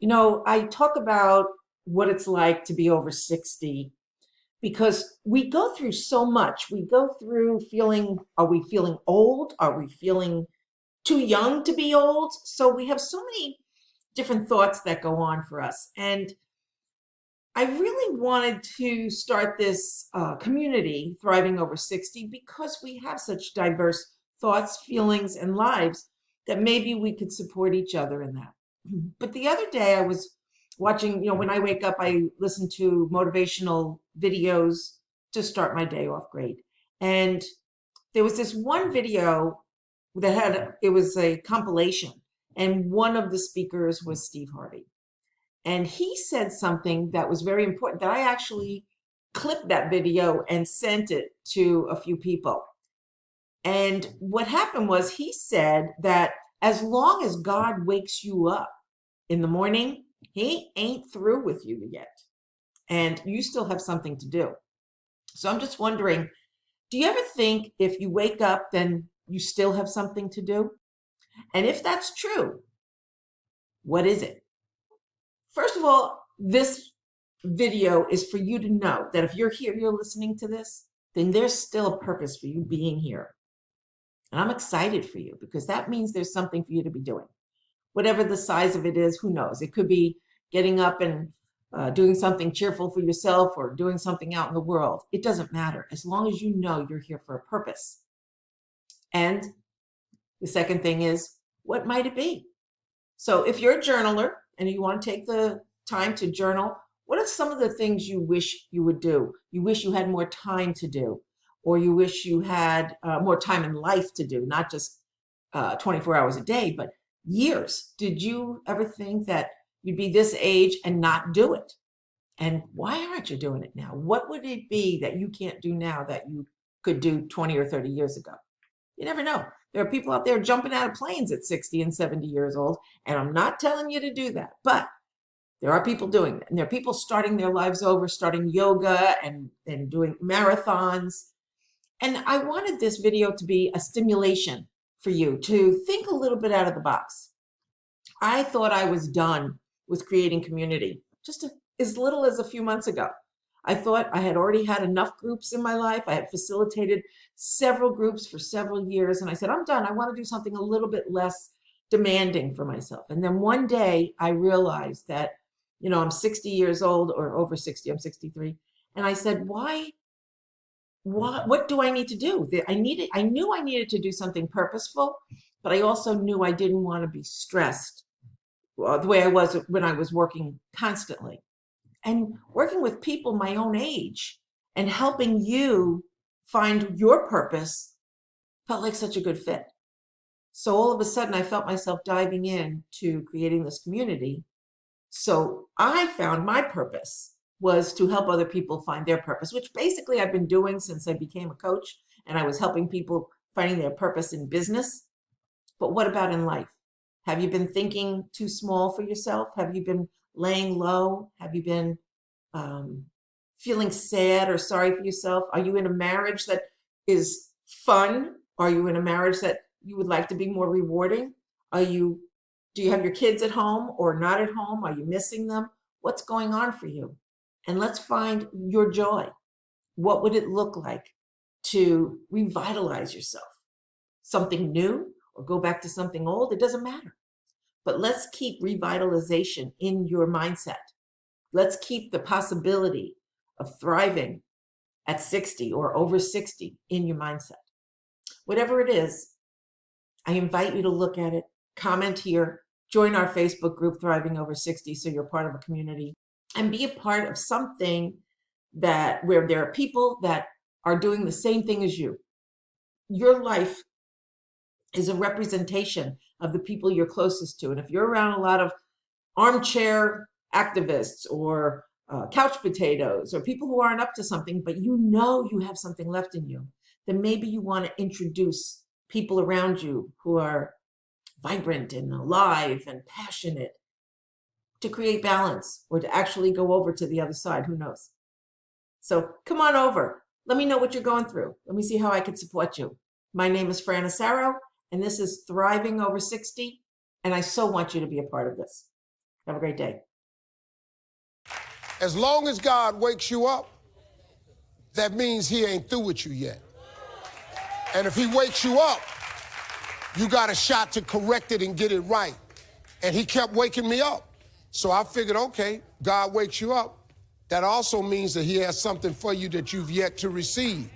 I talk about what it's like to be over 60 because we go through so much. We go through feeling, are we feeling old? Are we feeling too young to be old? So we have so many different thoughts that go on for us. And I really wanted to start this community, Thriving Over 60, because we have such diverse thoughts, feelings, and lives that maybe we could support each other in that. But the other day I was watching, when I wake up, I listen to motivational videos to start my day off great. And there was this one video that it was a compilation, and one of the speakers was Steve Harvey. And he said something that was very important that I actually clipped that video and sent it to a few people. And what happened was he said that as long as God wakes you up in the morning, he ain't through with you yet. And you still have something to do. So I'm just wondering, do you ever think if you wake up, then you still have something to do? And if that's true, what is it? First of all, this video is for you to know that if you're here, you're listening to this, then there's still a purpose for you being here. And I'm excited for you because that means there's something for you to be doing. Whatever the size of it is, who knows? It could be getting up and doing something cheerful for yourself or doing something out in the world. It doesn't matter as long as you know you're here for a purpose. And the second thing is, what might it be? So if you're a journaler and you want to take the time to journal, what are some of the things you wish you would do? You wish you had more time to do, or you wish you had more time in life to do, not just 24 hours a day, but years. Did you ever think that you'd be this age and not do it? And why aren't you doing it now? What would it be that you can't do now that you could do 20 or 30 years ago? You never know. There are people out there jumping out of planes at 60 and 70 years old, and I'm not telling you to do that, but there are people doing that. And there are people starting their lives over, starting yoga and doing marathons. And I wanted this video to be a stimulation for you to think a little bit out of the box. I thought I was done with creating community just as little as a few months ago. I thought I had already had enough groups in my life. I had facilitated several groups for several years. And I said, I'm done. I want to do something a little bit less demanding for myself. And then one day I realized that, I'm 60 years old or over 60, I'm 63. And I said, what do I need to do? I knew I needed to do something purposeful, but I also knew I didn't want to be stressed the way I was when I was working constantly. And working with people my own age and helping you find your purpose felt like such a good fit. So all of a sudden, I felt myself diving in to creating this community. So I found my purpose was to help other people find their purpose, which basically I've been doing since I became a coach, and I was helping people finding their purpose in business. But what about in life? Have you been thinking too small for yourself? Have you been laying low? Have you been feeling sad or sorry for yourself? Are you in a marriage that is fun? Are you in a marriage that you would like to be more rewarding? Do you have your kids at home or not at home? Are you missing them? What's going on for you? And let's find your joy. What would it look like to revitalize yourself? Something new or go back to something old? It doesn't matter. But let's keep revitalization in your mindset. Let's keep the possibility of thriving at 60 or over 60 in your mindset. Whatever it is, I invite you to look at it, comment here, join our Facebook group, Thriving Over 60, so you're part of a community, and be a part of something where there are people that are doing the same thing as you. Your life is a representation of the people you're closest to. And if you're around a lot of armchair activists or couch potatoes or people who aren't up to something, but you have something left in you, then maybe you want to introduce people around you who are vibrant and alive and passionate to create balance or to actually go over to the other side. Who knows? So come on over. Let me know what you're going through. Let me see how I can support you. My name is Fran Asaro, and this is Thriving Over 60, and I so want you to be a part of this. Have a great day. As long as God wakes you up, that means he ain't through with you yet. And if he wakes you up, you got a shot to correct it and get it right. And he kept waking me up. So I figured, okay, God wakes you up. That also means that he has something for you that you've yet to receive.